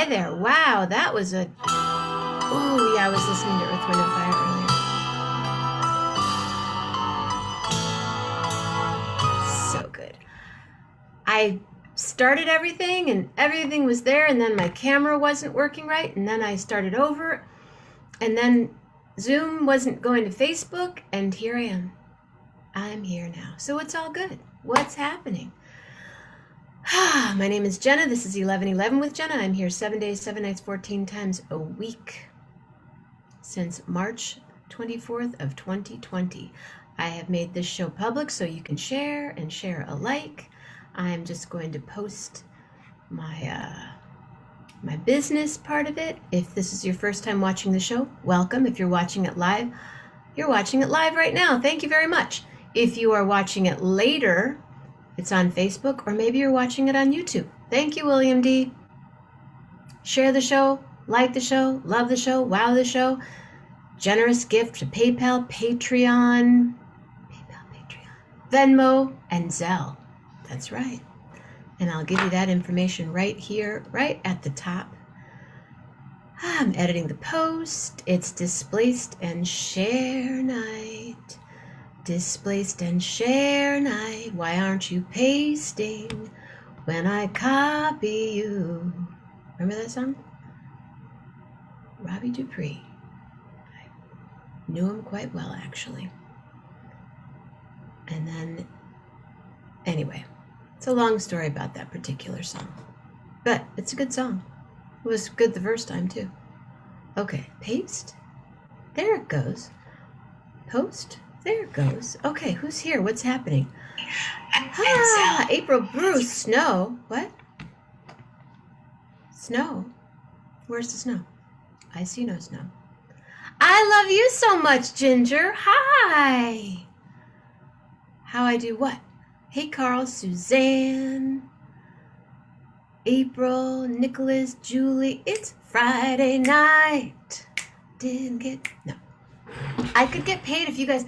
Hi there. Wow, that was a... Oh, yeah, I was listening to Earth, Wind, and Fire earlier. So good. I started everything, and everything was there, and then my camera wasn't working right, and then I started over, and then Zoom wasn't going to Facebook, and here I am. I'm here now. So it's all good. What's happening? My name is Jenna. This is 1111 with Jenna. I'm here 7 days, 7 nights, 14 times a week since March 24th of 2020. I have made this show public so you can share and share alike. I'm just going to post my my business part of it. If this is your first time watching the show, welcome. If you're watching it live, you're watching it live right now. Thank you very much. If you are watching it later, it's on Facebook, or maybe you're watching it on YouTube. Thank you, William D. Share the show, like the show, love the show, wow the show. Generous gift to PayPal, Patreon, Venmo, and Zelle. That's right. And I'll give you that information right here, right at the top. I'm editing the post. It's Displaced and Cher night. Displaced and Cher night. Why aren't you pasting when I copy you? Remember that song? Robbie Dupree. I knew him quite well, actually. And then, anyway, it's a long story about that particular song. But it's a good song. It was good the first time, too. Okay, paste. There it goes. Post. There it goes. Okay, who's here? What's happening? April Bruce. Snow. What? Snow? Where's the snow? I see no snow. I love you so much, Ginger. Hi. How I do what? Hey, Carl, Suzanne, April, Nicholas, Julie. It's Friday night. No. I could get paid if you guys...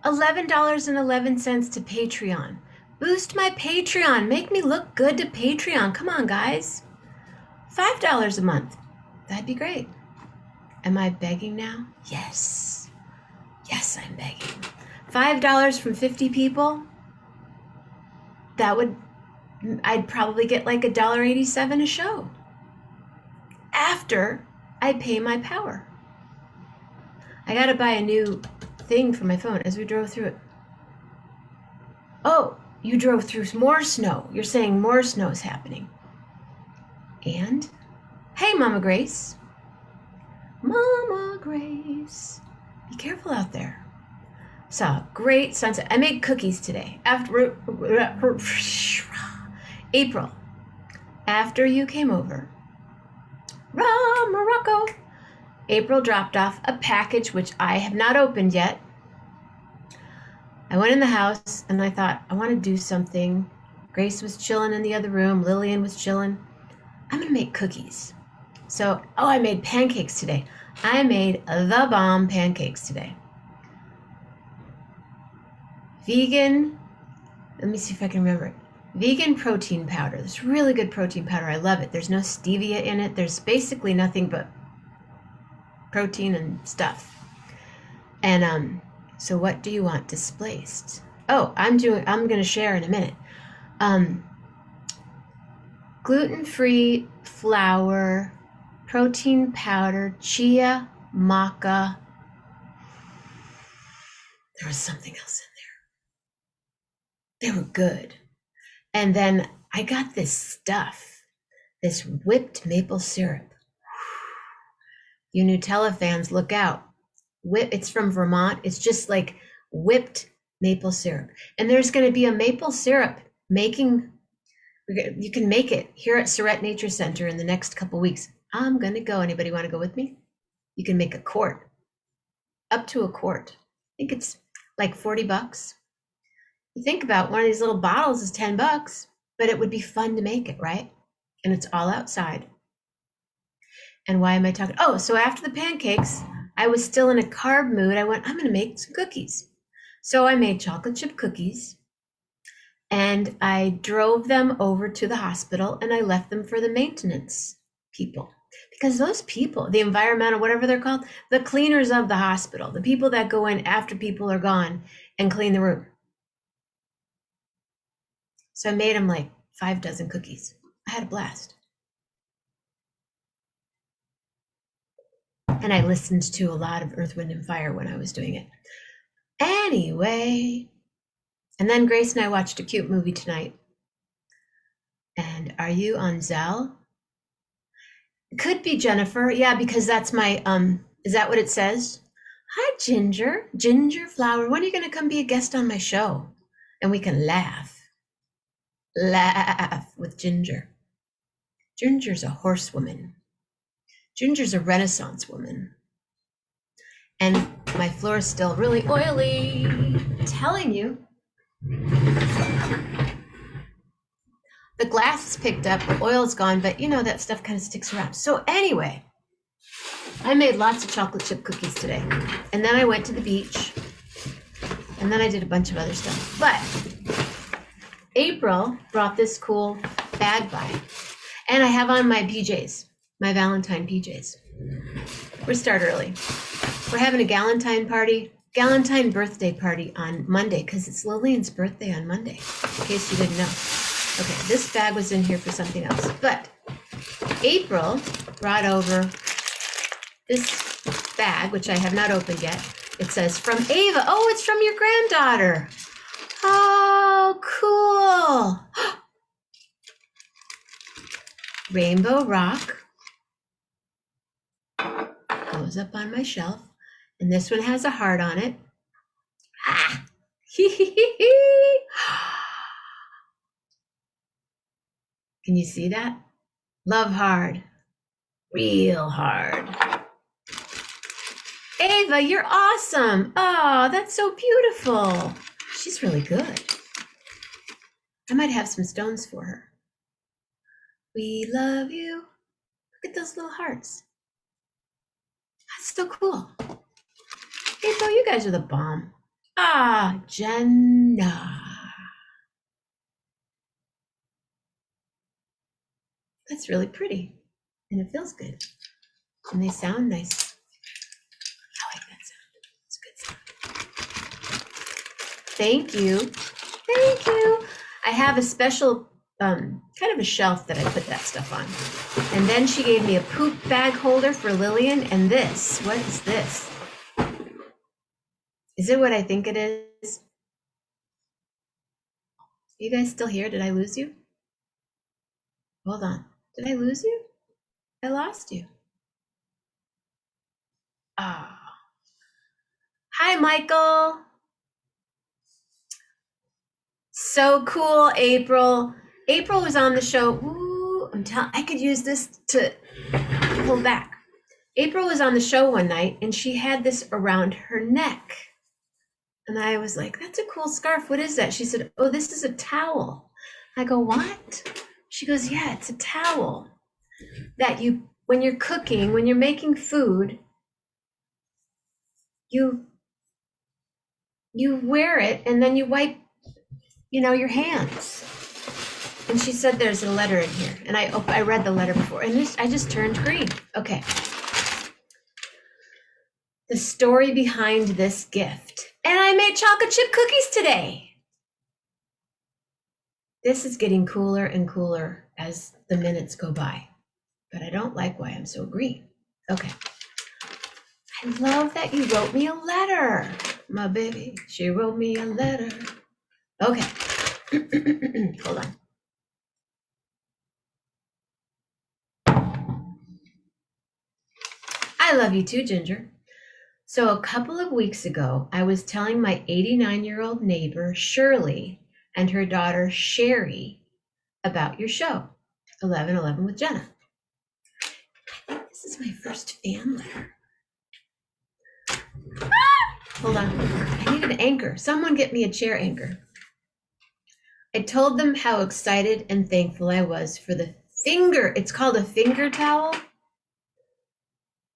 $11.11 to Patreon. Boost my Patreon. Make me look good to Patreon. Come on, guys. $5 a month. That'd be great. Am I begging now? Yes. Yes, I'm begging. $5 from 50 people. I'd probably get like $1.87 a show. After I pay my power. I gotta buy a new thing for my phone as we drove through it. Oh, you drove through more snow. You're saying more snow is happening. And, hey, Mama Grace. Mama Grace. Be careful out there. Saw a great sunset. I made cookies today. April, after you came over, Morocco. April dropped off a package, which I have not opened yet. I went in the house and I thought, I want to do something. Grace was chilling in the other room. Lillian was chilling. I'm going to make cookies. So, I made pancakes today. I made the bomb pancakes today. Vegan, let me see if I can remember it. Vegan protein powder. This really good protein powder. I love it. There's no stevia in it. There's basically nothing but protein and stuff. And so what do you want? Displaced. I'm going to share in a minute. Gluten-free flour, protein powder, chia, maca. There was something else in there. They were good. And then I got this stuff, this whipped maple syrup. You Nutella fans, look out. It's from Vermont. It's just like whipped maple syrup. And there's going to be a maple syrup making, you can make it here at Surrett Nature Center in the next couple weeks. I'm going to go. Anybody want to go with me? You can make a quart, up to a quart. I think it's like $40. You think about one of these little bottles is $10, but it would be fun to make it, right? And it's all outside. And why am I talking? So after the pancakes, I was still in a carb mood. I went, I'm going to make some cookies. So I made chocolate chip cookies And I drove them over to the hospital and I left them for the maintenance people. Because those people, the environmental, whatever they're called, the cleaners of the hospital, the people that go in after people are gone and clean the room. So I made them like 5 dozen cookies. I had a blast. And I listened to a lot of Earth, Wind, and Fire when I was doing it. Anyway, and then Grace and I watched a cute movie tonight. And are you on Zell? Could be Jennifer. Yeah, because that's my, is that what it says? Hi, Ginger. Ginger Flower. When are you going to come be a guest on my show? And we can laugh. Laugh with Ginger. Ginger's a horsewoman. Ginger's a Renaissance woman. And my floor is still really oily. I'm telling you. The glass is picked up, the oil's gone, but you know that stuff kind of sticks around. So anyway, I made lots of chocolate chip cookies today. And then I went to the beach. And then I did a bunch of other stuff. But April brought this cool bag by. And I have on my PJs, my Valentine PJs. We start early. We're having a Galentine birthday party on Monday, because it's Lillian's birthday on Monday, in case you didn't know. Okay, this bag was in here for something else, but April brought over this bag, which I have not opened yet. It says, from Ava. Oh, it's from your granddaughter. Oh, cool. Rainbow Rock. Goes up on my shelf. And this one has a heart on it. Ah. Can you see that? Love hard. Real hard. Ava, you're awesome. Oh, that's so beautiful. She's really good. I might have some stones for her. We love you. Look at those little hearts. That's so cool. April, you guys are the bomb. Ah, Jenna. That's really pretty. And it feels good. And they sound nice. I like that sound. It's a good sound. Thank you. Thank you. I have a special kind of a shelf that I put that stuff on. And then she gave me a poop bag holder for Lillian. And this, what is this? Is it what I think it is? You guys still here? Did I lose you? Hold on. Did I lose you? I lost you. Ah. Oh. Hi, Michael. So cool, April. April was on the show. Ooh, I could use this to pull back. April was on the show one night and she had this around her neck. And I was like, that's a cool scarf. What is that? She said, oh, this is a towel. I go, what? She goes, yeah, it's a towel that you, when you're cooking, when you're making food, you wear it and then you wipe, your hands. And she said, there's a letter in here. And I read the letter before and I just turned green. Okay. The story behind this gift. And I made chocolate chip cookies today. This is getting cooler and cooler as the minutes go by. But I don't like why I'm so green. Okay. I love that you wrote me a letter. My baby, she wrote me a letter. Okay. Hold on. I love you too, Ginger. So a couple of weeks ago, I was telling my 89-year-old neighbor, Shirley, and her daughter, Sherry, about your show, 11:11 with Jenna. I think this is my first fan letter. Hold on. I need an anchor. Someone get me a chair anchor. I told them how excited and thankful I was for the finger. It's called a finger towel.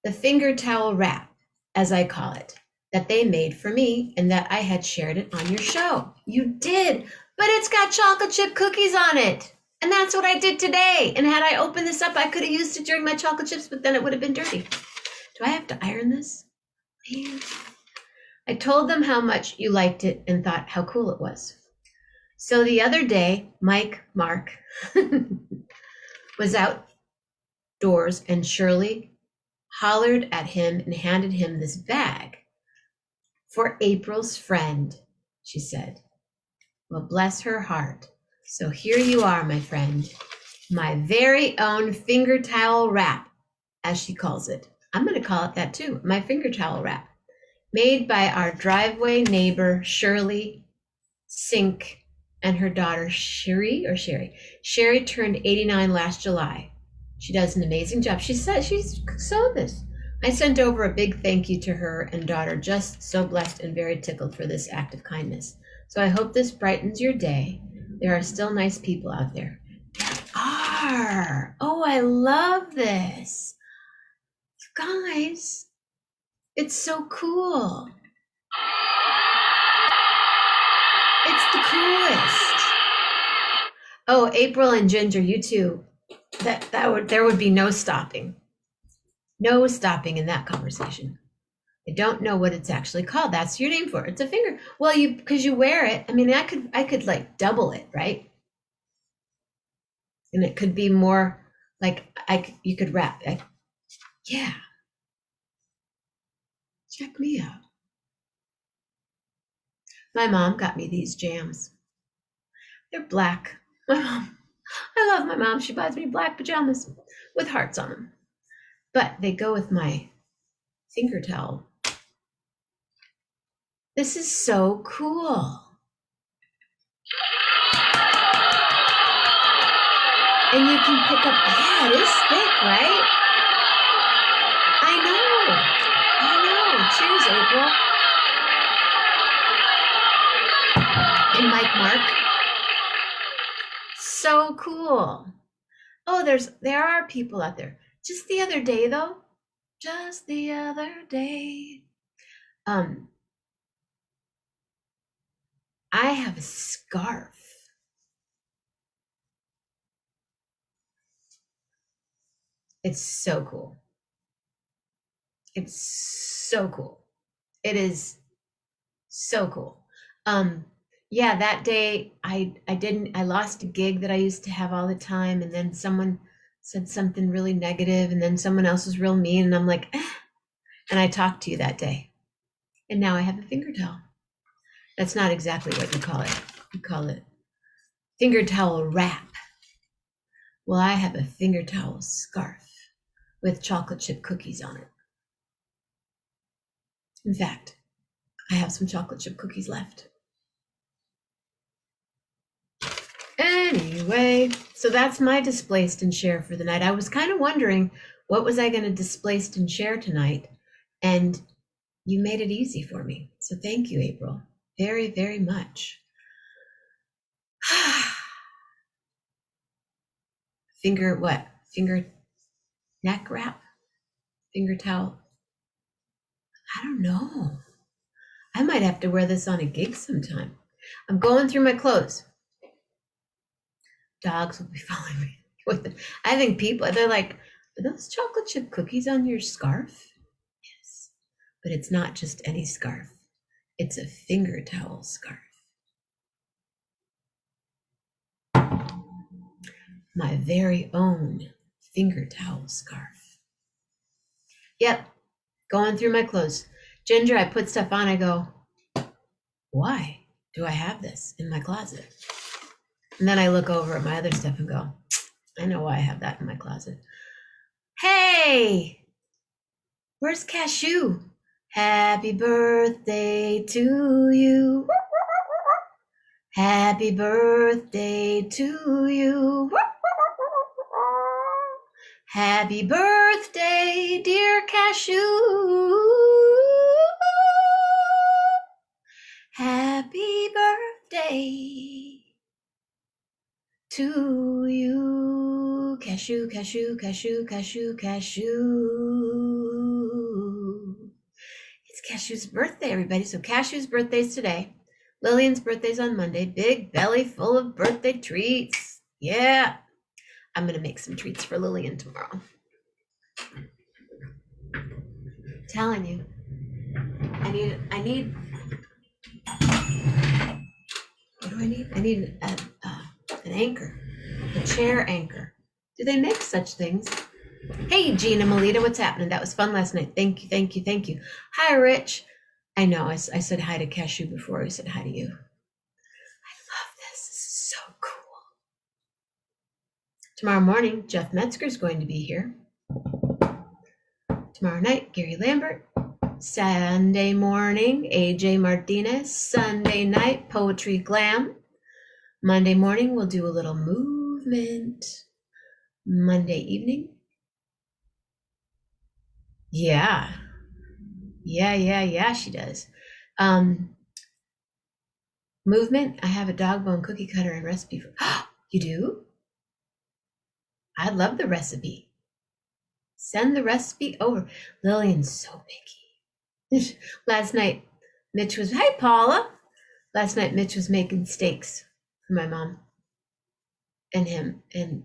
The finger towel wrap, as I call it, that they made for me and that I had shared it on your show. You did. But it's got chocolate chip cookies on it. And that's what I did today. And had I opened this up, I could have used it during my chocolate chips, but then it would have been dirty. Do I have to iron this? Man. I told them how much you liked it and thought how cool it was. So the other day, Mark, was outdoors and Shirley hollered at him and handed him this bag. For April's friend, she said. Well, bless her heart. So here you are, my friend. My very own finger towel wrap, as she calls it. I'm going to call it that too, my finger towel wrap. Made by our driveway neighbor, Shirley Sink, and her daughter, Sherry. Sherry turned 89 last July. She does an amazing job. She said she's sewed this. I sent over a big thank you to her and daughter, just so blessed and very tickled for this act of kindness. So I hope this brightens your day. There are still nice people out there. There are. Oh, I love this. Guys, it's so cool. It's the coolest. Oh, April and Ginger, you two. There would be no stopping. No stopping in that conversation. I don't know what it's actually called. That's your name for it. It's a finger. Well, because you wear it. I mean, I could like double it, right? And it could be more like you could wrap. Yeah. Check me out. My mom got me these jams. They're black. I love my mom. She buys me black pajamas with hearts on them. But they go with my finger towel. This is so cool. And you can pick up, yeah, it is thick, right? I know. Cheers, April. And Mark. So cool. Oh, there are people out there. Just the other day, though. I have a scarf. It's so cool. It's so cool. It is so cool. Yeah, that day I lost a gig that I used to have all the time, and then someone said something really negative, and then someone else was real mean, and I'm like, and I talked to you that day. And now I have a finger towel. That's not exactly what you call it. You call it finger towel wrap. Well, I have a finger towel scarf with chocolate chip cookies on it. In fact, I have some chocolate chip cookies left. Anyway, so that's my displaced and share for the night. I was kind of wondering what was I going to displace and share tonight, and you made it easy for me. So thank you, April, very, very much. Finger neck wrap? Finger towel? I don't know. I might have to wear this on a gig sometime. I'm going through my clothes. Dogs will be following me with it. I think they're like, are those chocolate chip cookies on your scarf? Yes, but it's not just any scarf. It's a finger towel scarf. My very own finger towel scarf. Yep, going through my clothes. Ginger, I put stuff on, I go, why do I have this in my closet? And then I look over at my other stuff and go, I know why I have that in my closet. Hey, where's Cashew? Happy birthday to you. Happy birthday to you. Happy birthday, dear Cashew. Happy birthday to you. Cashew, cashew, cashew, cashew, cashew. It's Cashew's birthday, everybody. So Cashew's birthday is today. Lillian's birthday's on Monday. Big belly full of birthday treats. Yeah. I'm going to make some treats for Lillian tomorrow. Telling you. I need, what do I need? I need an anchor, a chair anchor. Do they make such things? Hey, Jenna Mammina, what's happening? That was fun last night. Thank you, thank you, thank you. Hi, Rich. I know, I said hi to Cashew before I said hi to you. I love this. This is so cool. Tomorrow morning, Jeff Metzger's going to be here. Tomorrow night, Gary Lambert. Sunday morning, AJ Martinez. Sunday night, Poetry Glam. Monday morning, we'll do a little movement. Monday evening. Yeah, she does. Movement, I have a dog bone cookie cutter and recipe for, you do? I love the recipe. Send the recipe over. Lillian's so picky. Last night, Mitch was, hi Paula. Last night, Mitch was making steaks for my mom and him and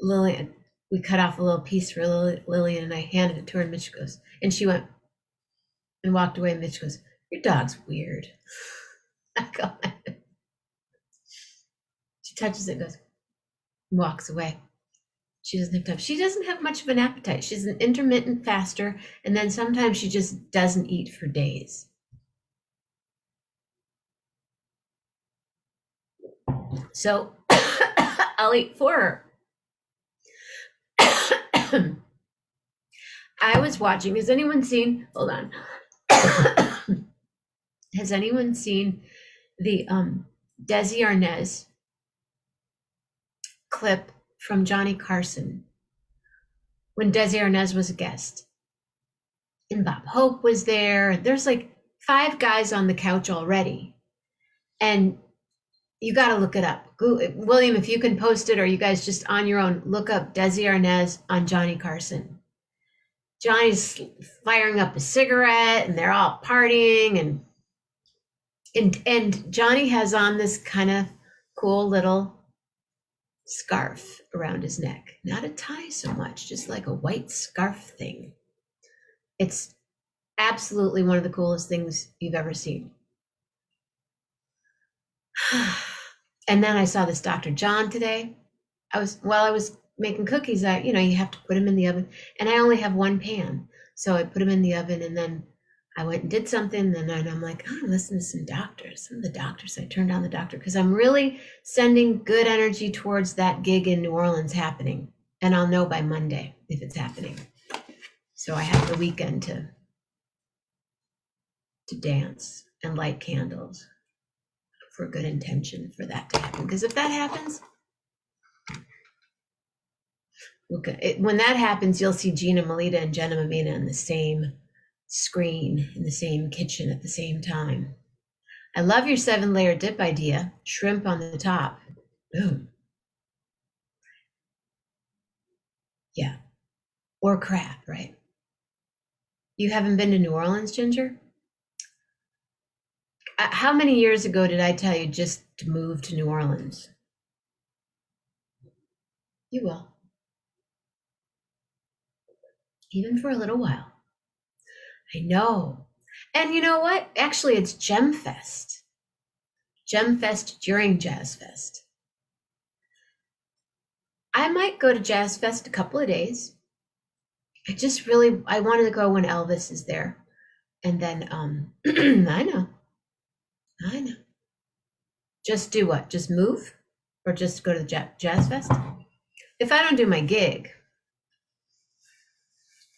Lillian. We cut off a little piece for Lillian and I handed it to her and Mitch goes, and she went and walked away and Mitch goes, your dog's weird. I go, she touches it, goes, walks away. She doesn't have time. She doesn't have much of an appetite. She's an intermittent faster, and then sometimes she just doesn't eat for days. So I'll eat for her. I was watching, has anyone seen, hold on. Has anyone seen the Desi Arnaz clip from Johnny Carson when Desi Arnaz was a guest? And Bob Hope was there. There's like 5 guys on the couch already. And you got to look it up. William, if you can post it, or you guys just on your own, look up Desi Arnaz on Johnny Carson. Johnny's firing up a cigarette and they're all partying and Johnny has on this kind of cool little scarf around his neck. Not a tie so much, just like a white scarf thing. It's absolutely one of the coolest things you've ever seen. And then I saw this Dr. John today. While I was making cookies, you have to put them in the oven, and I only have one pan. So I put them in the oven, and then I went and did something, and then I'm like, I'm listening to some of the doctors. I turned on the doctor because I'm really sending good energy towards that gig in New Orleans happening. And I'll know by Monday if it's happening. So I have the weekend to dance and light candles for good intention for that to happen. Because if that happens, when that happens, you'll see Jenna Mammina and Jenna Mammina in the same screen, in the same kitchen at the same time. I love your 7-layer dip idea. Shrimp on the top. Boom. Yeah. Or crab, right? You haven't been to New Orleans, Ginger? How many years ago did I tell you just to move to New Orleans? You will. Even for a little while. I know. And you know what? Actually, it's Gem Fest. Gem Fest during Jazz Fest. I might go to Jazz Fest a couple of days. I wanted to go when Elvis is there. And then, I know. Just do what? Just move? Or just go to the Jazz Fest? If I don't do my gig.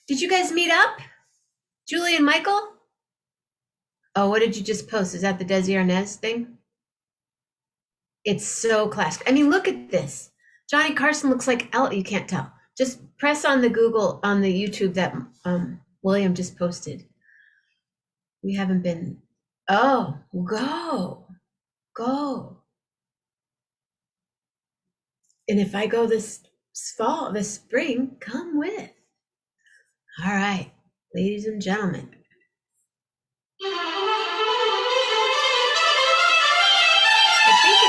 Did you guys meet up? Julie and Michael? Oh, what did you just post? Is that the Desi Arnaz thing? It's so classic. I mean, look at this. Johnny Carson looks like you can't tell. Just press on the YouTube that William just posted. We haven't been. Oh, go. And if I go this spring, come with. All right, ladies and gentlemen.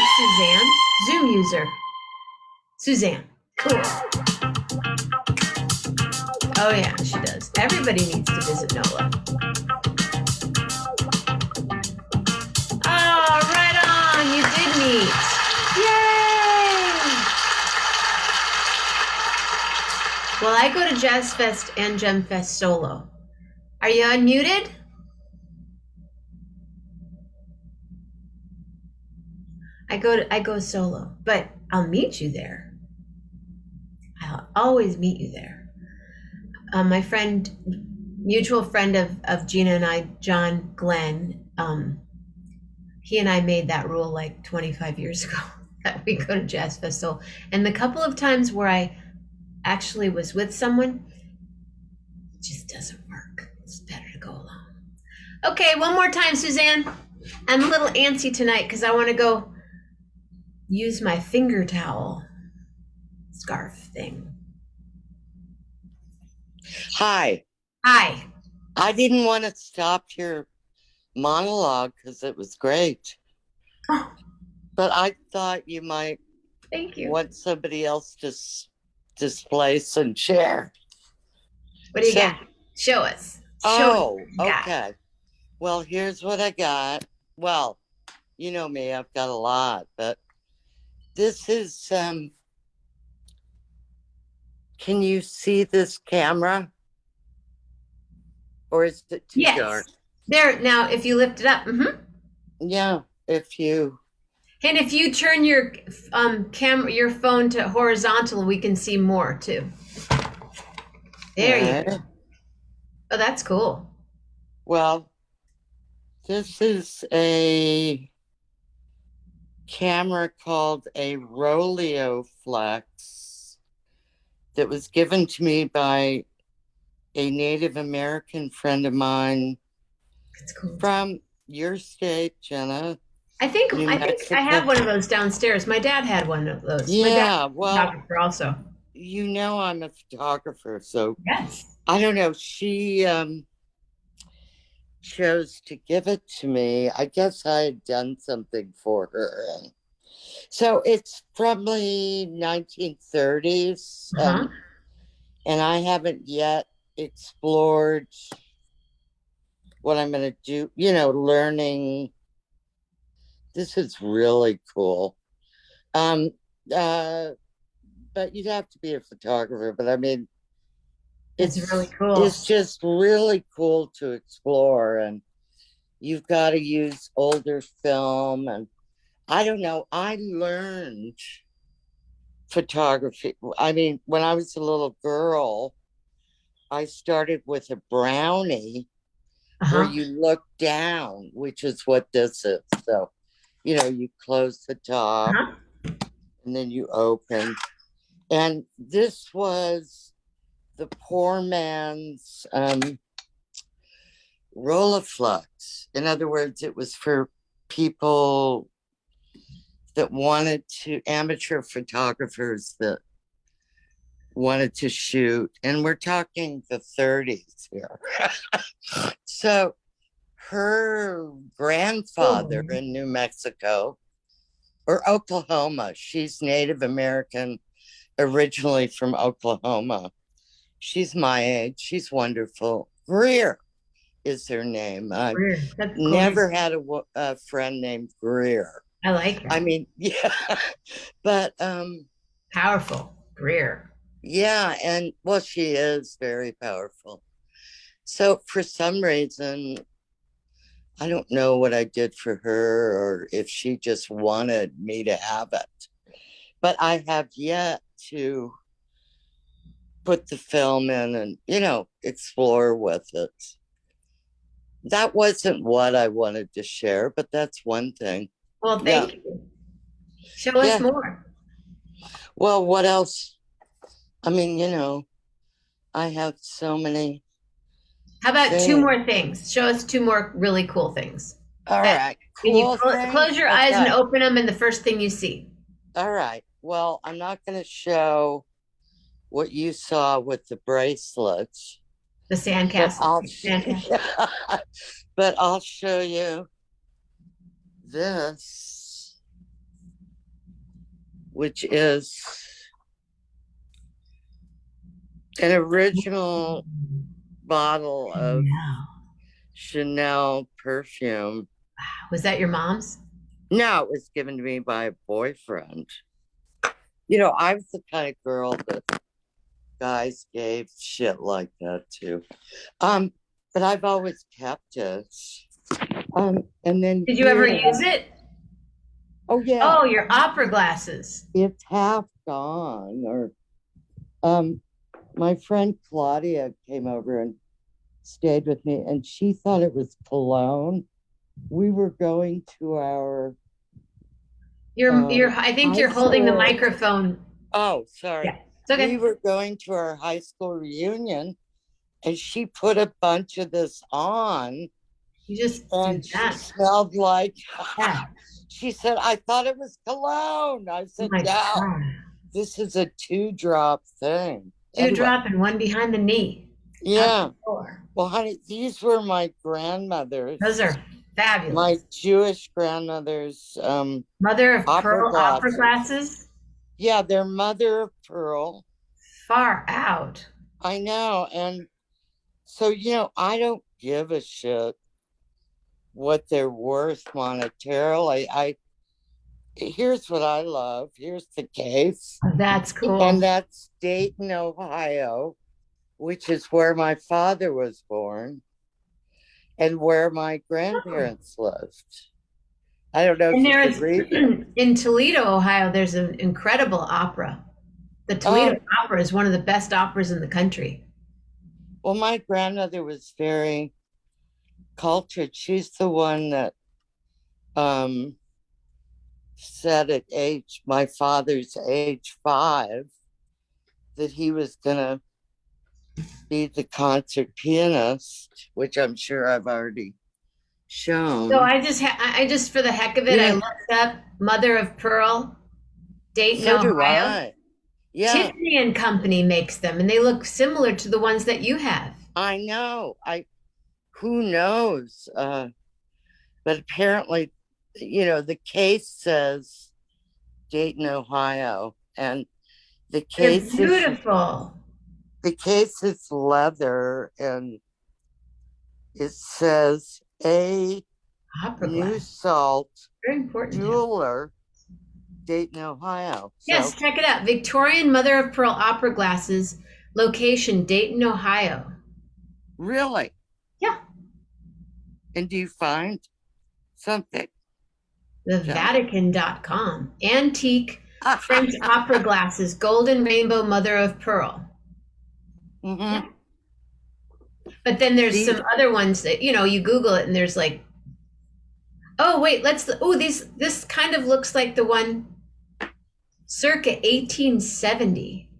like Suzanne. Zoom user. Suzanne. Cool. Oh yeah, she does. Everybody needs to visit NOLA. Oh, right on. You did meet. Yay! Well, I go to Jazz Fest and Gem Fest solo. Are you unmuted? I go solo, but I'll meet you there. I'll always meet you there. My friend, mutual friend of Gina and I, John Glenn, he and I made that rule like 25 years ago that we go to Jazz Fest solo. And the couple of times where I actually was with someone, it just doesn't work. It's better to go alone. Okay, one more time, Suzanne. I'm a little antsy tonight because I want to go use my finger towel scarf thing. Hi. Hi. I didn't want to stop your monologue because it was great. Oh, but I thought you might thank you. want somebody else to displace and share. What do you got? Show us. Okay. Well, here's what I got. Well, you know me, I've got a lot, but this is can you see this camera? Or is it too dark? There, now if you lift it up. Yeah, if you turn your your phone to horizontal, we can see more too. There you go. Oh, that's cool. Well, this is a camera called a Roleoflex that was given to me by a Native American friend of mine. That's cool. From your state, Jenna. I think I have one of those downstairs. My dad had one of those. Yeah, my dad was a photographer also. You know I'm a photographer, so yes. I don't know. She chose to give it to me. I guess I had done something for her. So it's from the 1930s, and I haven't yet explored what I'm going to do, learning. This is really cool. But you'd have to be a photographer, but I mean, it's really cool. It's just really cool to explore, and you've got to use older film, and I don't know, I learned photography. I mean, when I was a little girl, I started with a brownie where you look down, which is what this is. So, you close the top and then you open. And this was the poor man's Rolleiflex. In other words, it was for people that wanted to, amateur photographers that wanted to shoot. And we're talking the 30s here. So her grandfather in New Mexico or Oklahoma, she's Native American, originally from Oklahoma. She's my age. She's wonderful. Greer is her name. I never had a friend named Greer. I like her. I mean, yeah, but powerful. Greer. Yeah, and well, she is very powerful. So for some reason, I don't know what I did for her or if she just wanted me to have it. But I have yet to put the film in and, explore with it. That wasn't what I wanted to share, but that's one thing. Well, thank you. Show us more. Well, what else? I mean, I have so many. How about two more things? Show us two more really cool things. All right. Cool close your eyes and open them, and the first thing you see. All right. Well, I'm not going to show what you saw with the bracelets. The sandcastle. But I'll show you this. which is an original bottle of No. Chanel perfume. Was that your mom's? No, it was given to me by a boyfriend. I was the kind of girl that guys gave shit like that to. But I've always kept it. And then Did you ever use it? Oh yeah. Oh, your opera glasses. It's half gone. Or my friend Claudia came over and stayed with me, and she thought it was cologne. We were going to our I think you're holding the microphone. Oh, sorry. Yeah, it's okay. We were going to our high school reunion, and she put a bunch of this on. You just and she smelled like. Yeah. She said, "I thought it was cologne." I said, Oh "No, this is a 2-drop thing." Drop and one behind the knee. Yeah. Well, honey, these were my grandmother's. Those are fabulous. My Jewish grandmother's mother of pearl opera glasses. Yeah, they're mother of pearl. Far out. I know. And so, I don't give a shit what they're worth monetarily. Here's what I love. Here's the case. That's cool. And that's Dayton, Ohio, which is where my father was born and where my grandparents lived. I don't know. In Toledo, Ohio, there's an incredible opera. The Toledo Opera is one of the best operas in the country. Well, my grandmother was very cultured. She's the one that said at my father's age 5, that he was gonna be the concert pianist, which I'm sure I've already shown. So I just for the heck of it, I looked up Mother of Pearl, Dayton, Ohio. Yeah. Tiffany and Company makes them, and they look similar to the ones that you have. I know. Who knows? But apparently, the case says Dayton, Ohio, and the case They're beautiful. The case is leather, and it says New Salt Jeweler, Dayton, Ohio. Yes, check it out. Victorian Mother of Pearl opera glasses, location Dayton, Ohio. Really? Yeah. And do you find something? TheVatican.com. Antique French opera glasses, golden rainbow Mother of Pearl. Mm-hmm. Yeah. But then there's some other ones that, you Google it and there's like, this kind of looks like the one circa 1870.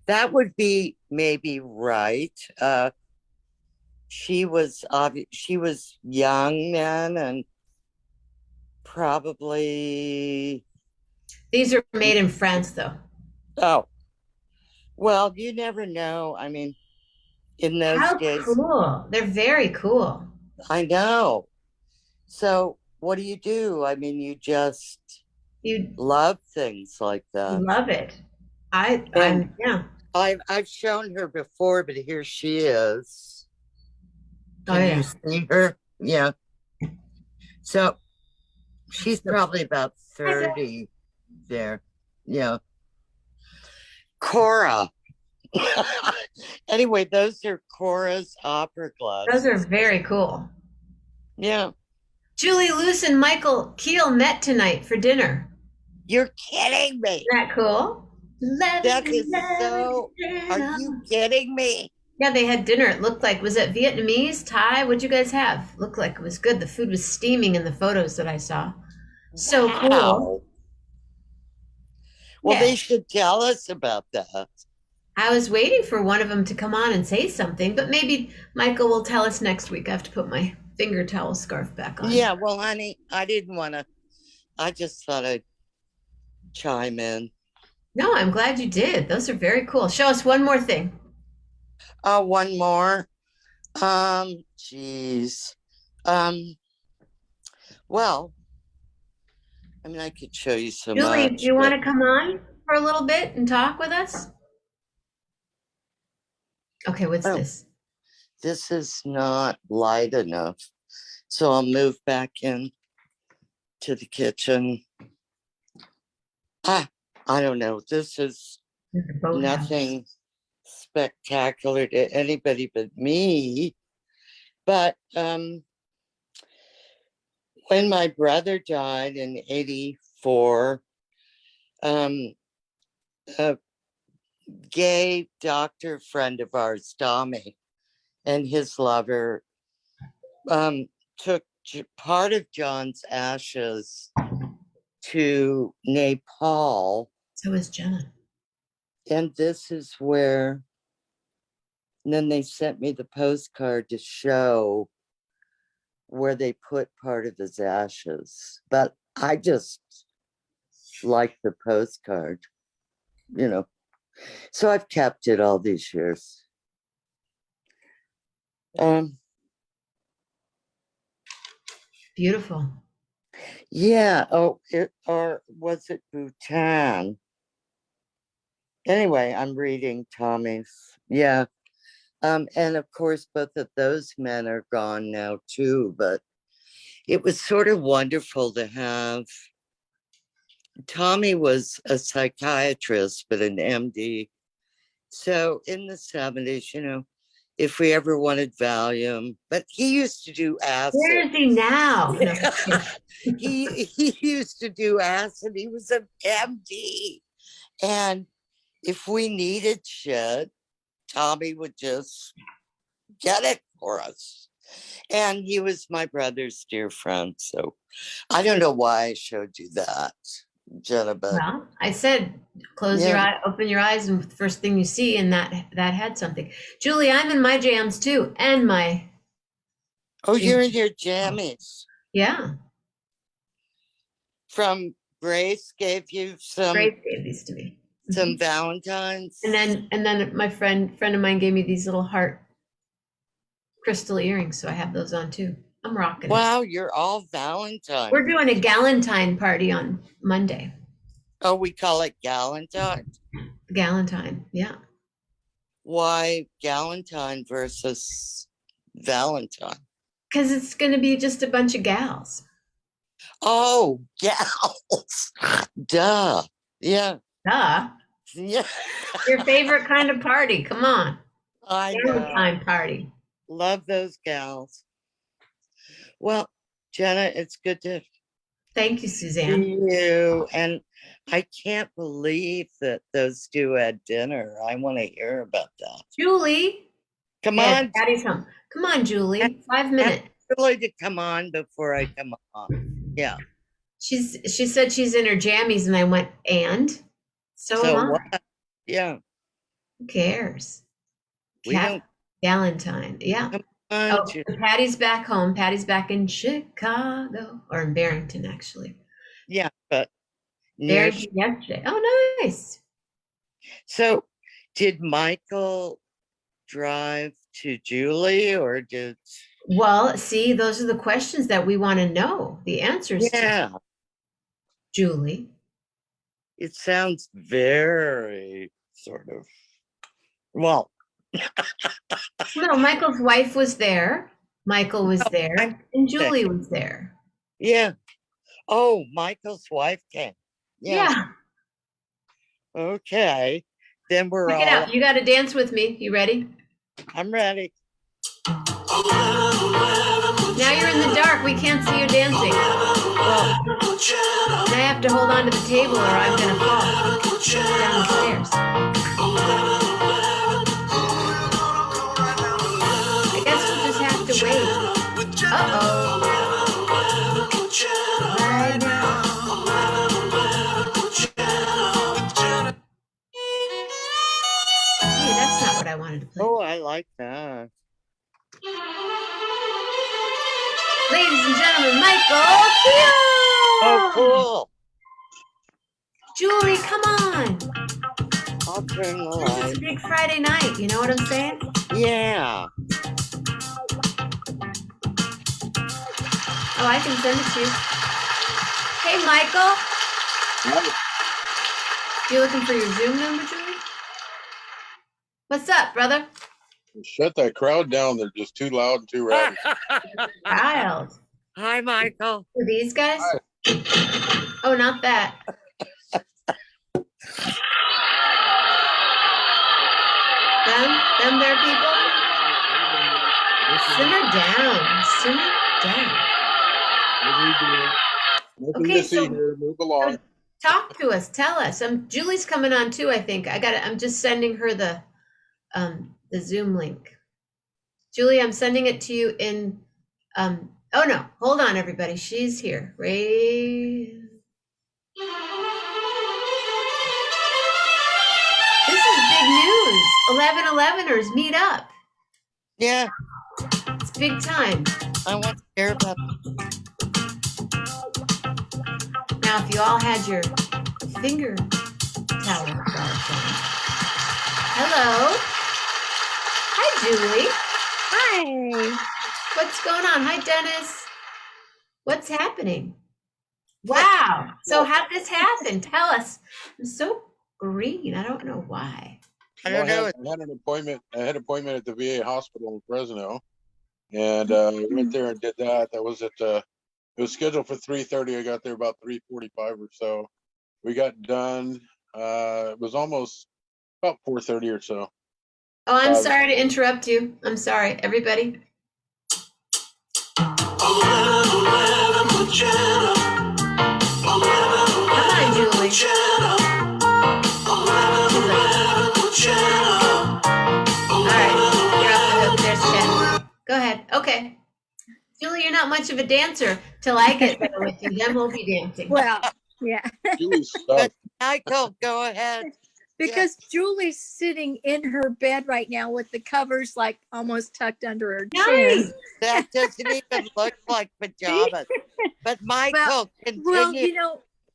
That would be maybe right. She was young then, and probably. These are made in France, though. Oh, well, you never know. I mean, in those days. How cool! They're very cool. I know. So, what do? I mean, you love things like that. You love it. I've shown her before, but here she is. Can you see her? Yeah. So she's probably about 30 there. Yeah. Cora. Anyway, those are Cora's opera glasses. Those are very cool. Yeah. Julie Luce and Michael Keel met tonight for dinner. You're kidding me. Isn't that cool? That is so. Are you kidding me? Yeah, they had dinner. It looked like, was it Vietnamese, Thai? What'd you guys have? Looked like it was good. The food was steaming in the photos that I saw. So cool. Well, they should tell us about that. I was waiting for one of them to come on and say something, but maybe Michael will tell us next week. I have to put my finger towel scarf back on. Yeah, well, honey, I didn't want to. I just thought I'd chime in. No, I'm glad you did. Those are very cool. Show us one more thing. One more. Geez. Well, I mean, I could show you so Julie, do much, you want but to come on for a little bit and talk with us? Okay, what's oh, this? this is not light enough. So I'll move back in to the kitchen. I don't know. This is The boathouse. nothing spectacular to anybody but me. But when my brother died in 84, um, a gay doctor friend of ours, Tommy, and his lover took part of John's ashes to Nepal. So is Jenna. And this is where, and then they sent me the postcard to show where they put part of his ashes. But I just like the postcard, you know. So I've kept it all these years. Beautiful. Yeah. Oh, or was it Bhutan? Anyway, I'm reading Tommy's. Yeah. And of course, both of those men are gone now too, but it was sort of wonderful to have. Tommy was a psychiatrist, but an MD. So in the 70s, if we ever wanted Valium, but he used to do Where acid. is he now? No. He used to do acid. He was an MD. And if we needed shit, Tommy would just get it for us. And he was my brother's dear friend. So I don't know why I showed you that, Jenna, but Well, I said, close your yeah. eye, open your eyes, and the first thing you see, and that had something. Julie, I'm in my jams too, and my Oh, you're in your jammies. yeah. From Grace gave you Grace gave these to me. some Valentines. And then my friend of mine gave me these little heart crystal earrings, so I have those on too. I'm rocking it. Wow, you're all Valentine. We're doing a Galentine party on Monday. Oh, we call it Galentine. Galentine, yeah. Why Galentine versus Valentine? Because it's going to be just a bunch of gals. Oh, gals. Duh. Yeah. Duh. Yeah. Your favorite kind of party. Come on. I know. Galentine party. Love those gals. Well, Jenna, it's good to Thank you, Suzanne. see you. And I can't believe that those two had dinner. I want to hear about that. Julie. Come on. Daddy's home. Come on, Julie. 5 minutes. Really to come on before I come on. Yeah. She said she's in her jammies, and I went, and? So am I. What? Yeah. Who cares? We don't. Valentine. Yeah. Come on, Oh, Patty's back home. Patty's back in Chicago, or in Barrington, actually. Yeah, but Barrington yesterday. Oh, nice. So, did Michael drive to Julie, or did? Well, see, those are the questions that we want to know the answers Yeah. to. Julie. It sounds very sort of. Well. No, Michael's wife was there. Michael was there, and Julie was there. Yeah. Oh, Michael's wife came. Yeah. Okay. Then we're Check all. it out. You got to dance with me. You ready? I'm ready. Now you're in the dark. We can't see you dancing. Well, I have to hold on to the table, or I'm gonna fall down the stairs. I guess we'll just have to wait. Uh-oh. Right now. Hey, that's not what I wanted to play. Oh, I like that. Ladies and gentlemen, Michael Pugh! Oh, cool. Julie, come on. I'll turn the This is light. a big Friday night. You know what I'm saying? Yeah. Oh, I can send it to you. Hey, Michael. You looking for your Zoom number, Julie? What's up, brother? Shut that crowd down. They're just too loud and too rowdy. Child. Hi, Michael. Who, these guys? Hi. Oh, not that. Them there people? Simmer down. Simmer down. Nothing Okay, to see so- here. Move along. Talk to us. Tell us. Julie's coming on too, I think. I'm just sending her the Zoom link. Julie, I'm sending it to you in oh no, hold on everybody. She's here. Ray. This is big news. 11-11ers meet up. Yeah, It's big time. I want to hear about Now, if you all had your finger talent. Hello. Hi, Julie. Hi. What's going on? Hi, Dennis. What's happening? Wow. So how'd this happen? Tell us. I'm so green. I don't know why. I don't know. I had an appointment. I had an appointment at the VA hospital in Fresno, and I went there and did that. That was at. It was scheduled for 3:30. I got there about 3:45 or so. We got done. It was almost about 4:30 or so. Oh, I'm sorry to interrupt you. I'm sorry, everybody. 11 with Jenna. 11, Come on, Julie. Jenna. 11 with Jenna. All right, you're off the hook. There's 10. Go ahead. Okay. Julie, you're not much of a dancer till I get there with you. Then we'll be dancing. Well, yeah, Julie's stuff. Michael, go ahead. because Julie's sitting in her bed right now with the covers like almost tucked under her chin. Nice. That doesn't even look like pajamas. But Michael, Well, continue.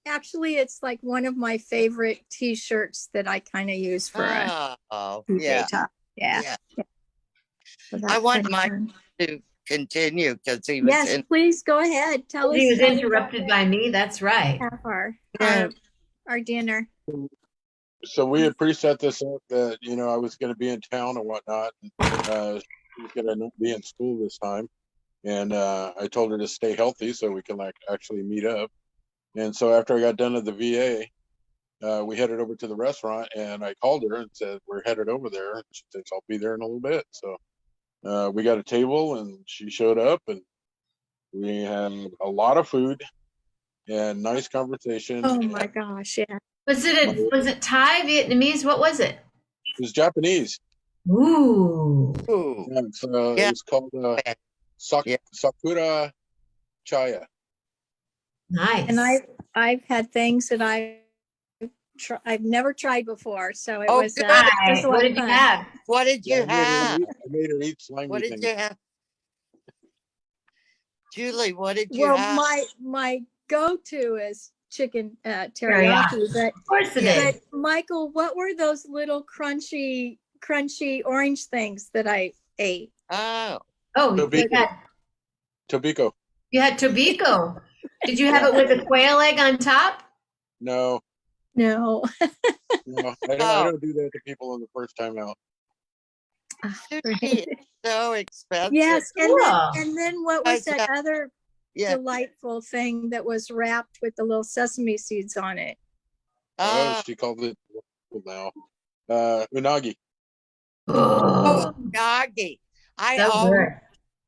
actually, it's like one of my favorite T-shirts that I kind of use for a Oh, PJ yeah. top. Yeah. Yeah. So I that's want kinda Mike fun. to continue because he was Yes, in. please go ahead. Tell us. He was how we interrupted by me. That's right. have Yeah. our dinner. So we had preset this up that I was going to be in town and whatnot. She was going to not be in school this time, and I told her to stay healthy so we can actually meet up. And so after I got done at the VA, we headed over to the restaurant, and I called her and said we're headed over there. And she says I'll be there in a little bit. So we got a table, and she showed up, and we had a lot of food and nice conversation. Oh and my gosh, yeah. Was it Thai, Vietnamese? What was it? It was Japanese. Ooh. Ooh. Yeah, Yeah. it's called Yeah. Sakura Chaya. Nice. And I've had things that I've never tried before, so it Oh, was. good. It was a lot What of did you fun. have? What did you have? I made her eat slimy What did things. you have? Julie, what did you Well, have? my go-to is chicken Teriyaki. teriyaki, Of course it Yeah. is. but Michael, what were those little crunchy orange things that I ate? Oh, Oh, Tobiko. Tobiko. you had tobiko. Did you have it with a quail egg on top? No, No. I don't do that to people on the first time out. sushi is so expensive. Yes, Cool. and then what was Like that other Yeah. delightful thing that was wrapped with the little sesame seeds on it? Oh, She called it now. Unagi. oh, doggy. I So always good.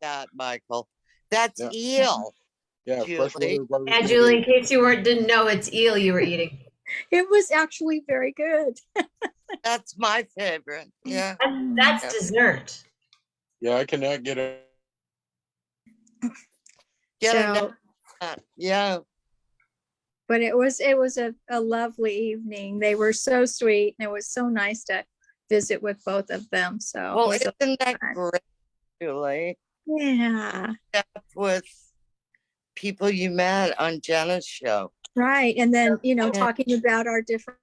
that, Michael. That's Yeah. eel. Yeah, Julie. freshwater barbecue. Yeah, Julie, in case you didn't know, it's eel you were eating. It was actually very good. That's my favorite. Yeah. That's Yeah. dessert. Yeah, I cannot get it. Get it So, done. Yeah. but it was a lovely evening. They were so sweet, and it was so nice to visit with both of them. So it Well, was isn't that fun. great, Julie? Yeah, With people you met on Jenna's show. right. And then Yeah. talking about our different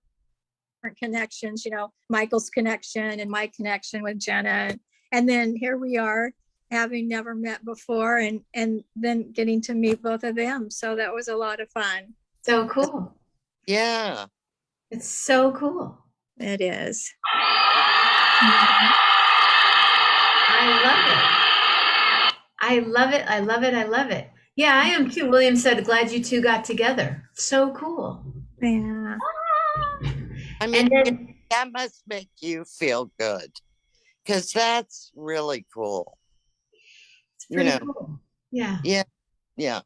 connections. Michael's connection and my connection with Jenna, and then here we are, having never met before, and then getting to meet both of them. So that was a lot of fun. So cool. Yeah. It's so cool. It is. I love it. I love it. I love it. I love it. Yeah, I am too. William said, glad you two got together. So cool. Yeah. I mean, And then, that must make you feel good because that's really cool. it's pretty know. cool. Yeah. Yeah. Yeah.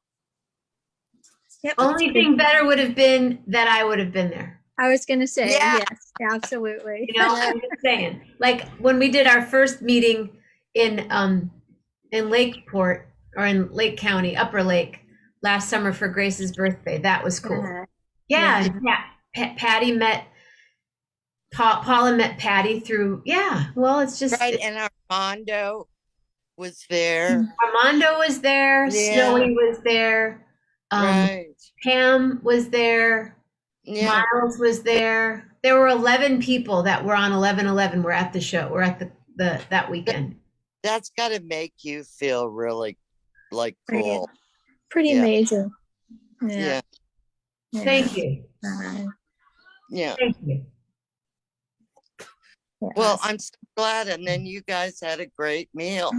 Yep. Only thing better would have been that I would have been there. I was going to say, Yeah. yes, absolutely. You know, I'm just saying. Like when we did our first meeting in Lakeport or in Lake County, Upper Lake, last summer for Grace's birthday. That was cool. Yeah, Patty met Paula met Patty through. Yeah, well, it's just Right. And Armando was there. Armando was there. Yeah. Snowy was there. Right. Pam was there. Yeah. Miles was there. There were 11 people that were on 11/11. Were at the show. We're at the that weekend. That's got to make you feel really like cool. Pretty Yeah. amazing. Yeah. Thank you. Yeah. Thank you. Well, I'm so glad. And then you guys had a great meal.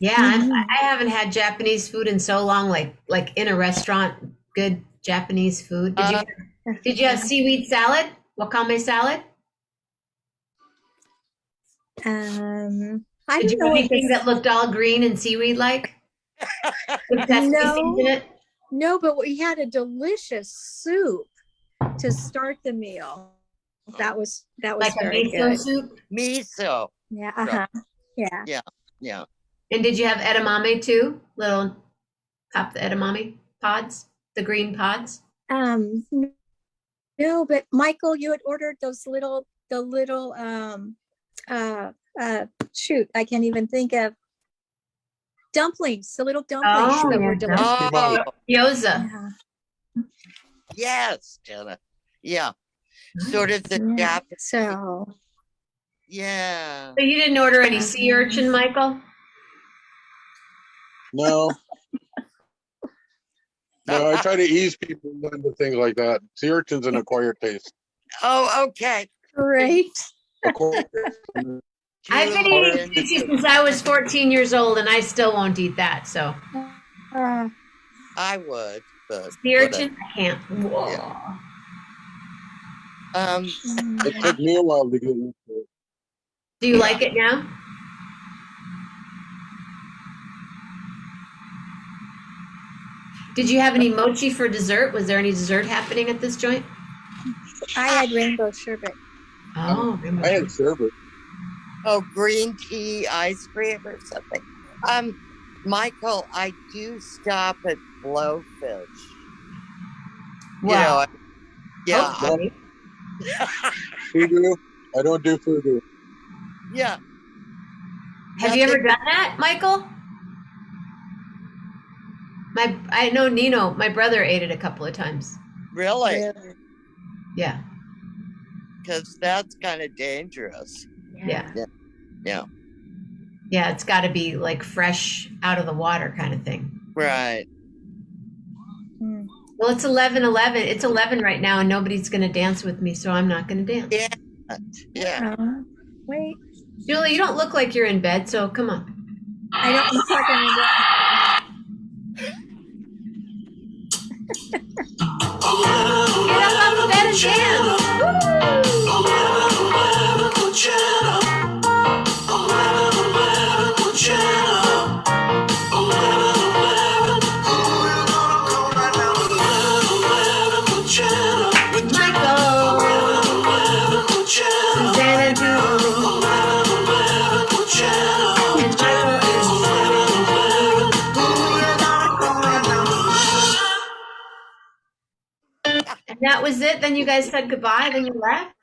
Yeah, I haven't had Japanese food in so long. Like in a restaurant, good Japanese food. Did you have seaweed salad? Wakame salad? I Did you don't know have what anything this, that looked all green and seaweed like? With sesame No. seeds in it? no, but we had a delicious soup to start the meal. That was Like a very miso good. soup? Miso. Yeah. Yeah. Yeah. And did you have edamame too? Little pop the edamame pods, the green pods? No, but Michael, you had ordered the little shoot, I can't even think of dumplings, the little dumplings that were delicious. Oh, Gyoza. Yeah. yes, Jenna. Yeah. Sort of the Yeah. Japanese. So Yeah. So you didn't order any sea urchin, Michael? No. No, I try to ease people into things like that. Sea urchin's an acquired taste. Oh, okay. great. Acquired- I've been eating sushi since I was 14 years old, and I still won't eat that. So I would, but sea urchin, I can't. Whoa. Yeah. It took me a while to get used to it. Do you like it now? Did you have any mochi for dessert? Was there any dessert happening at this joint? I had rainbow sherbet. Oh, I had sherbet. Oh, green tea ice cream or something. Michael, I do stop at Blowfish. wow. Yeah. Hopefully. Fugu? I don't do fugu. Yeah. Have you ever done that, Michael? I know Nino, my brother ate it a couple of times. Really? Yeah. Because that's kind of dangerous. Yeah. Yeah. Yeah, it's got to be like fresh out of the water kind of thing. Right. Well, it's 11:11. It's 11 right now, and nobody's going to dance with me, so I'm not going to dance. Yeah. Yeah. Wait, Julie, you don't look like you're in bed, so come on. I don't look like I'm in bed. Get up off the bed and dance. Michael, Suzanne and Julie, and Michael and that was it. Then you guys said goodbye. Then you left.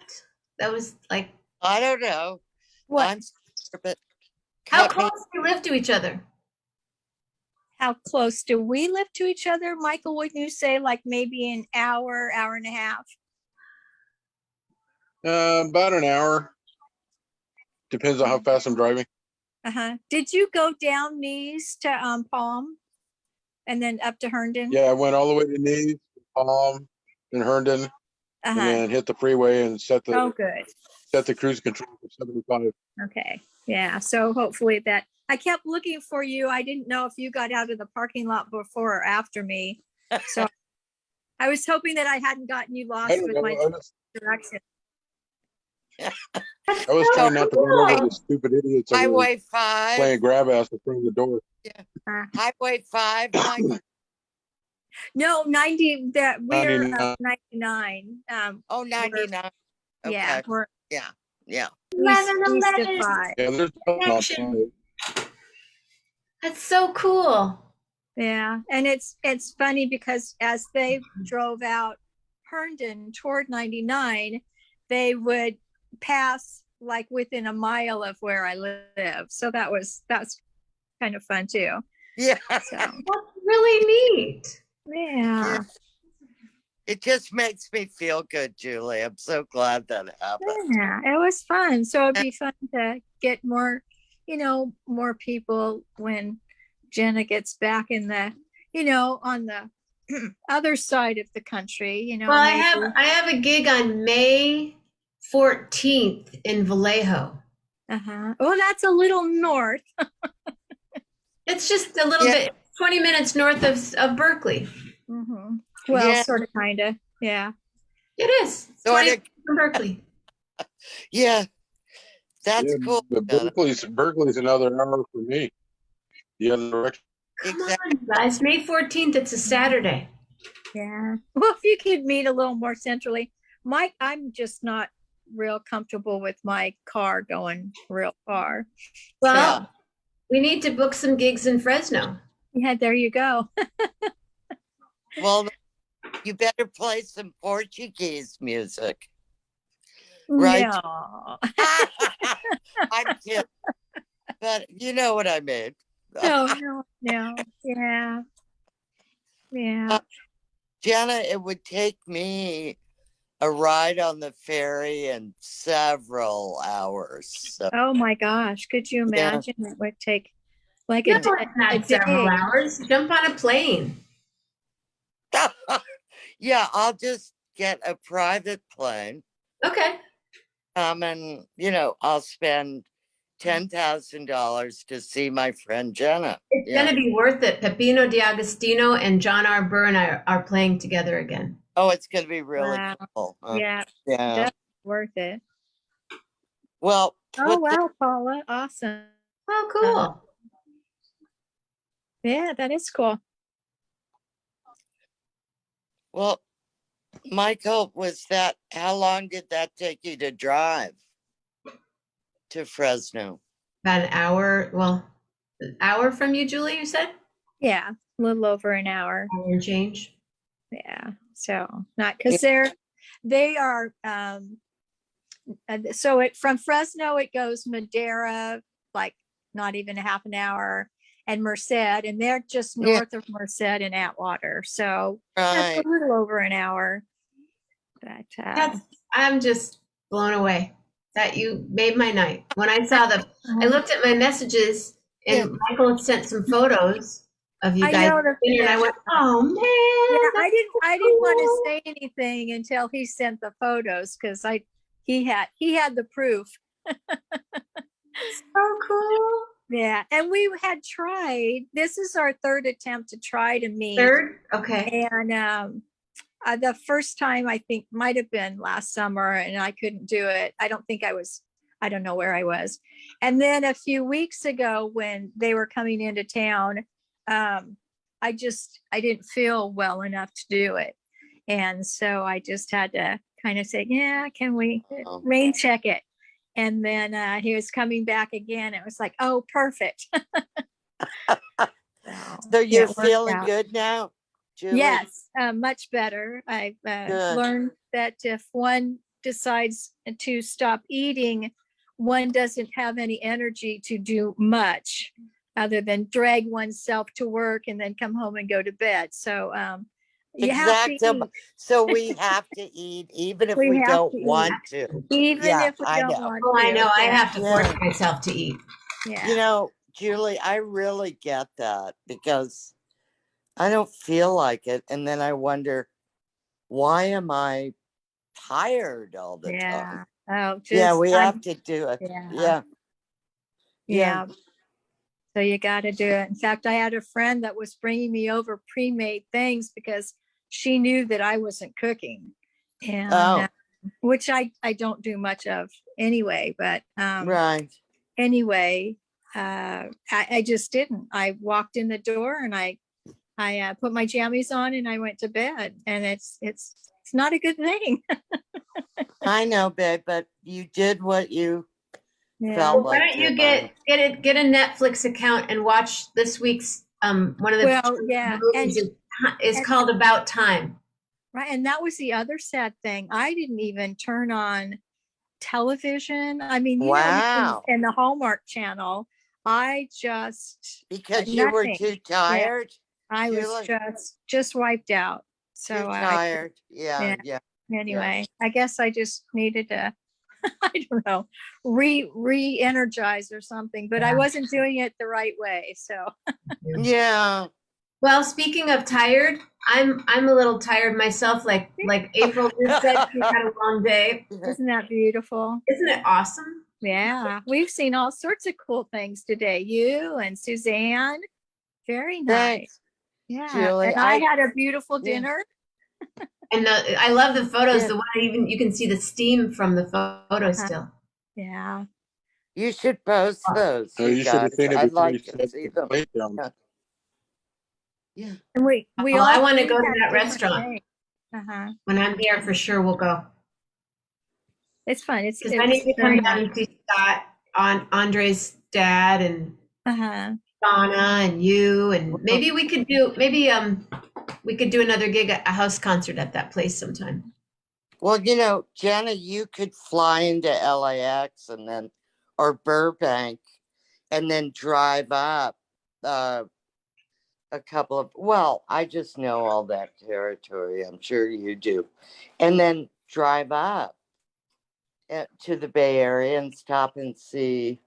That was like, I don't know. What? I'm sorry, but how cut me- close do you live to each other? How close do we live to each other, Michael? Would you say like maybe an hour, hour and a half? About an hour. Depends on how fast I'm driving. Did you go down these to Palm and then up to Herndon? Yeah, I went all the way to Nice, Palm, in Herndon, and Uh-huh. then hit the freeway and set Oh, the good. cruise control for 75. Okay. Yeah. So hopefully that I kept looking for you. I didn't know if you got out of the parking lot before or after me. So I was hoping that I hadn't gotten you I lost don't with know. my direction. That's I was so trying not to run over cool. the stupid idiots that were Highway 5. playing grab ass in front of the door. Highway 5, Michael. No, 90 that we're 99. 99. Oh, 99. Yeah, Okay. we're Yeah. Yeah. east, 11, east of 11 5. Yeah, there's nothing connection. outside. That's so cool. Yeah, and it's funny because as they drove out Herndon toward 99, they would pass like within a mile of where I live. So that's kind of fun too. Yeah. So That's really neat. yeah, It just makes me feel good, Julie. I'm so glad that happened. yeah, it was fun. So it'd be fun to get more, more people when Jenna gets back in the, on the other side of the country, Well, maybe. I have a gig on May 14th in Vallejo. Uh-huh. Well, that's a little north. It's just a little Yeah. bit, 20 minutes north of Berkeley. Mhm. Well, Yeah. sort of, kind of. Yeah. It is. It's Sorta. 20 minutes from Berkeley. Yeah. That's Yeah, cool. but Jenna. Berkeley's another hour for me. The other direction. Come Exactly. on, guys. May 14th, it's a Saturday. Yeah. Well, if you could meet a little more centrally, Mike, I'm just not real comfortable with my car going real far. Well, we need to book some gigs in Fresno. Yeah, there you go. Well, you better play some Portuguese music. Right. No. I'm kidding. But you know what I mean. No. Yeah. Yeah. Jenna, it would take me a ride on the ferry in several hours. So, Oh my gosh. Could you Yeah. imagine? It would take like No, a it's not day. several hours. Jump on a plane. yeah, I'll just get a private plane. Okay. And I'll spend $10,000 to see my friend Jenna. It's Yeah. going to be worth it. Peppino D'Agostino and John R. Byrne are playing together again. Oh, it's going to be really Wow. cool. Yeah. Yeah. That's worth it. Well, Oh, wow, Paula. Awesome. Oh, cool. Yeah, that is cool. well, Michael, how long did that take you to drive to Fresno? About an hour. Well, an hour from you, Julie, you said? Yeah, a little over an hour. Hour and change. Yeah. So not because they are so from Fresno it goes Madera, like not even a half an hour, and Merced, and they're just north of Merced and Atwater. So that's Right. a little over an hour. But I'm just blown away that you made my night. When I saw I looked at my messages and Michael had sent some photos of you I guys. noticed And I went, oh man. yeah, I didn't want cool. to say anything until he sent the photos because he had the proof. So cool. Yeah, and we had tried. This is our third attempt to try to meet. Third? Okay. And the first time I think might have been last summer, and I couldn't do it. I don't know where I was. And then a few weeks ago when they were coming into town, I didn't feel well enough to do it. And so I just had to kind of say, yeah, can we rain check it? And then he was coming back again. It was like, oh, perfect. So you're it worked feeling out. good now, Julie? Yes, much better. I've learned that if one decides to stop eating, one doesn't have any energy to do much other than drag oneself to work and then come home and go to bed. So you have to eat. So we have to eat even if We we have don't to eat. want to. Even Yeah, if we I don't know. want Oh, to. I know. I Yeah. have to force myself to eat. Yeah. Julie, I really get that because I don't feel like it. And then I wonder, why am I tired all the Yeah. time? Oh, Yeah, just we have to do it. yeah. Yeah. Yeah. So you got to do it. In fact, I had a friend that was bringing me over pre-made things because she knew that I wasn't cooking, and Oh, which I don't do much of anyway. But right. anyway, I just didn't. I walked in the door and I put my jammies on and I went to bed, and it's not a good thing. I know, babe, but you did what you Yeah. felt Why like don't you doing. get a Netflix account and watch this week's one of the Well, yeah, movies is and called About Time. right, and that was the other sad thing. I didn't even turn on television. I mean, you know, Wow. in the Hallmark Channel, I just Because you were nothing. too Yeah, tired? I was Julie? just wiped out. Too So tired. Yeah, yeah. yeah. Anyway, I guess I just needed to, I don't know, re-energize or something, but I Yeah. wasn't doing it the right way. So Yeah. Well, speaking of tired, I'm a little tired myself. Like April just said, she had a long day. isn't that beautiful? Isn't it awesome? Yeah, we've seen all sorts of cool things today. You and Suzanne, very nice. Thanks, Yeah, Julie. and I had a beautiful Yeah. dinner. And I love the photos. Yeah. The one even you can see the steam from the photos still. Yeah. You should post those, So you you should have guys. seen it I'd before you like to set see the them. plate down. Yeah. Yeah. And we Oh, all I want to three go to had that different restaurant. things. Uh-huh. When I'm there, for sure we'll go. It's fun. It's Because I need to very come down nice. and see Scott, on Andre's dad, and Uh-huh. Donna, and you, and maybe we could do another gig, a house concert at that place sometime. Well, Jenna, you could fly into LAX and then, or Burbank, and then drive up a couple of, well, I just know all that territory. I'm sure you do. And then drive up to the Bay Area and stop and see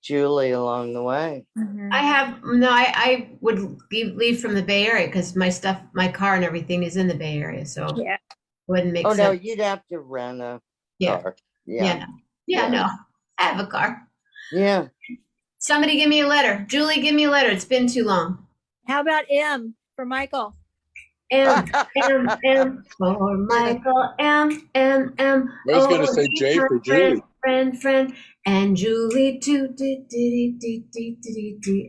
Julie along the way. Mhm. I would leave from the Bay Area because my car and everything is in the Bay Area, so Yeah. it wouldn't make Oh, no, sense. you'd have to rent a Yeah. car. Yeah, no, I have a car. Yeah. Somebody give me a letter. Julie, give me a letter. It's been too long. How about M for Michael? M for Michael. M. I was going to say he's J my for Julie. friend, and Julie too.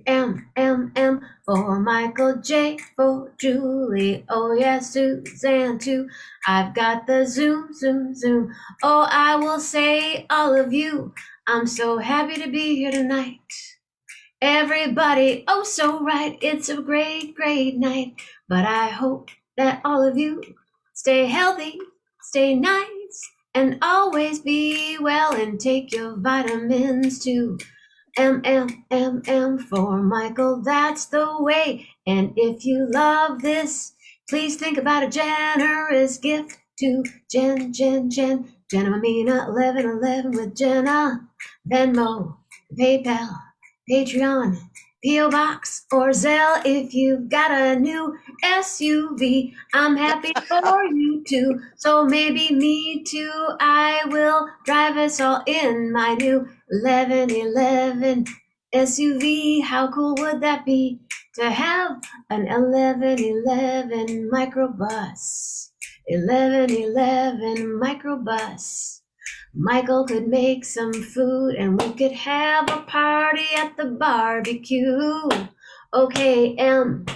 M for Michael. J for Julie. Oh yeah, Suzanne too. I've got the zoom. Oh, I will say, all of you, I'm so happy to be here tonight. Everybody, oh so right, it's a great night. But I hope that all of you stay healthy, stay nice, and always be well, and take your vitamins too. M for Michael, that's the way. And if you love this, please think about a generous gift to Jenna Mammina 1111 with Jenna, Venmo, PayPal, Patreon, P.O. Box, or Zelle. If you've got a new SUV, I'm happy for you too. So maybe me too. I will drive us all in my new 1111 SUV. How cool would that be to have an 1111 microbus? 1111 microbus. Michael could make some food and we could have a party at the barbecue. Okay, M,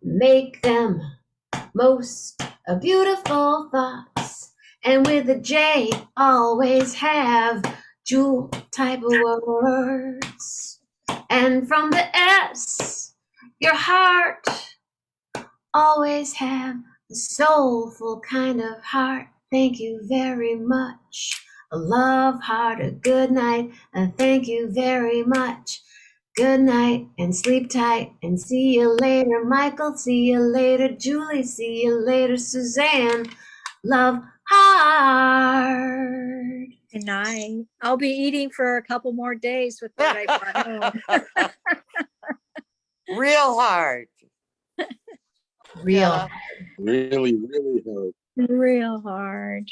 make them most beautiful thoughts. And with a J, always have jewel type of words. And from the S, your heart, always have a soulful kind of heart. Thank you very much. A love heart, a good night, and thank you very much. Good night and sleep tight, and see you later, Michael. See you later, Julie. See you later, Suzanne. Love hard. Good night. I'll be eating for a couple more days with what I brought home. Real hard. Real. Jenna. Really, really hard. Real hard.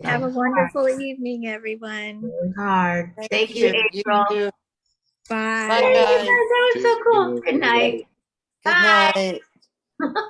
Have a Yeah, wonderful evening, everyone. really hard. Thank you, You April. too. Bye. Bye, Yay, guys. that was so See cool. you. Good night. Good Bye. night.